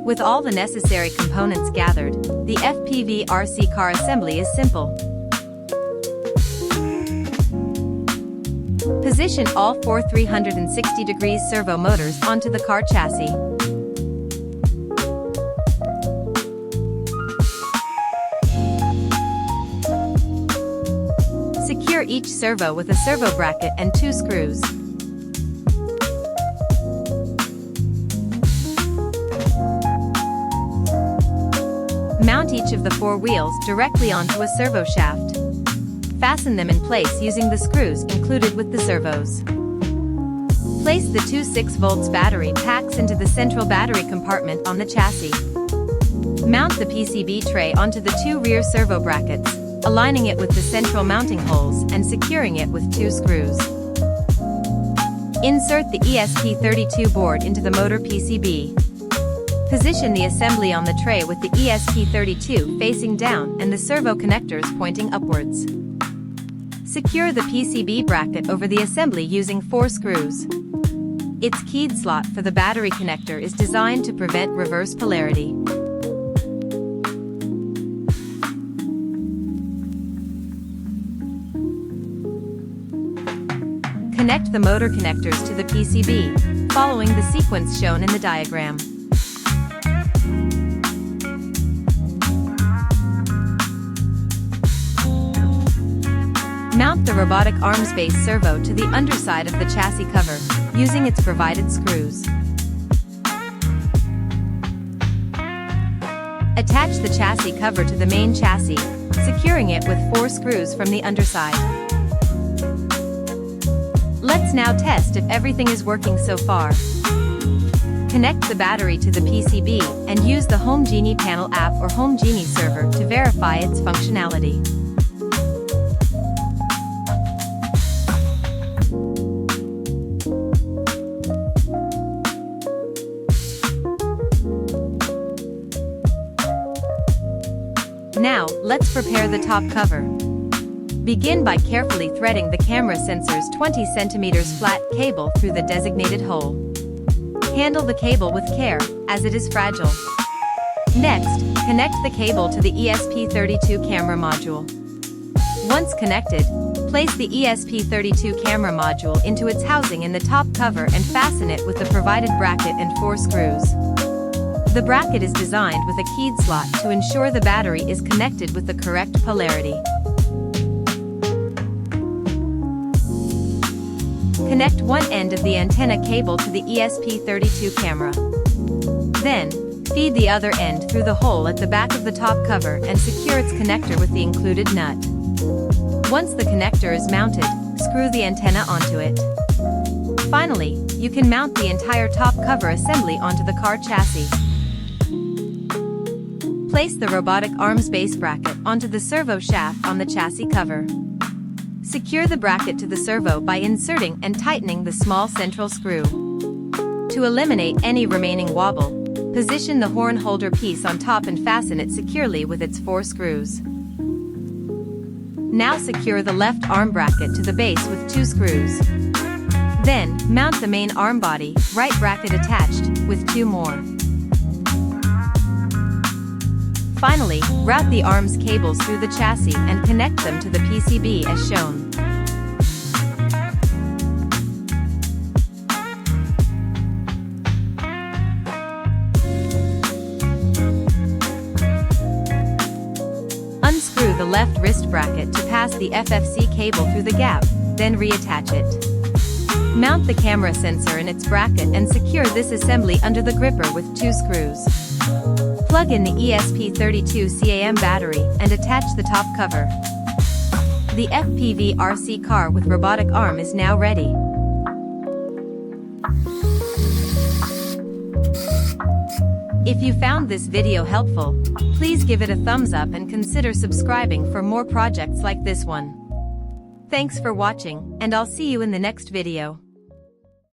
With all the necessary components gathered, the FPV RC car assembly is simple. Position all four 360-degree servo motors onto the car chassis. Secure each servo with a servo bracket and 2 screws. Mount each of the 4 wheels directly onto a servo shaft. Fasten them in place using the screws included with the servos. Place the two 6V battery packs into the central battery compartment on the chassis. Mount the PCB tray onto the 2 rear servo brackets, aligning it with the central mounting holes and securing it with 2 screws. Insert the ESP32 board into the motor PCB. Position the assembly on the tray with the ESP32 facing down and the servo connectors pointing upwards. Secure the PCB bracket over the assembly using 4 screws. Its keyed slot for the battery connector is designed to prevent reverse polarity. Connect the motor connectors to the PCB, following the sequence shown in the diagram. Mount the Robotic Arms base servo to the underside of the chassis cover, using its provided screws. Attach the chassis cover to the main chassis, securing it with 4 screws from the underside. Let's now test if everything is working so far. Connect the battery to the PCB and use the HomeGenie panel app or HomeGenie server to verify its functionality. Now, let's prepare the top cover. Begin by carefully threading the camera sensor's 20 cm flat cable through the designated hole. Handle the cable with care, as it is fragile. Next, connect the cable to the ESP32 camera module. Once connected, place the ESP32 camera module into its housing in the top cover and fasten it with the provided bracket and 4 screws. The bracket is designed with a keyed slot to ensure the battery is connected with the correct polarity. Connect one end of the antenna cable to the ESP32 camera. Then, feed the other end through the hole at the back of the top cover and secure its connector with the included nut. Once the connector is mounted, screw the antenna onto it. Finally, you can mount the entire top cover assembly onto the car chassis. Place the Robotic Arms base bracket onto the servo shaft on the chassis cover. Secure the bracket to the servo by inserting and tightening the small central screw. To eliminate any remaining wobble, position the horn holder piece on top and fasten it securely with its 4 screws. Now secure the left arm bracket to the base with 2 screws. Then, mount the main arm body, right bracket attached, with 2 more. Finally, route the arms cables through the chassis and connect them to the PCB as shown. Unscrew the left wrist bracket to pass the FFC cable through the gap, then reattach it. Mount the camera sensor in its bracket and secure this assembly under the gripper with 2 screws. Plug in the ESP32 CAM battery and attach the top cover. The FPV RC car with robotic arm is now ready. If you found this video helpful, please give it a thumbs up and consider subscribing for more projects like this one. Thanks for watching, and I'll see you in the next video.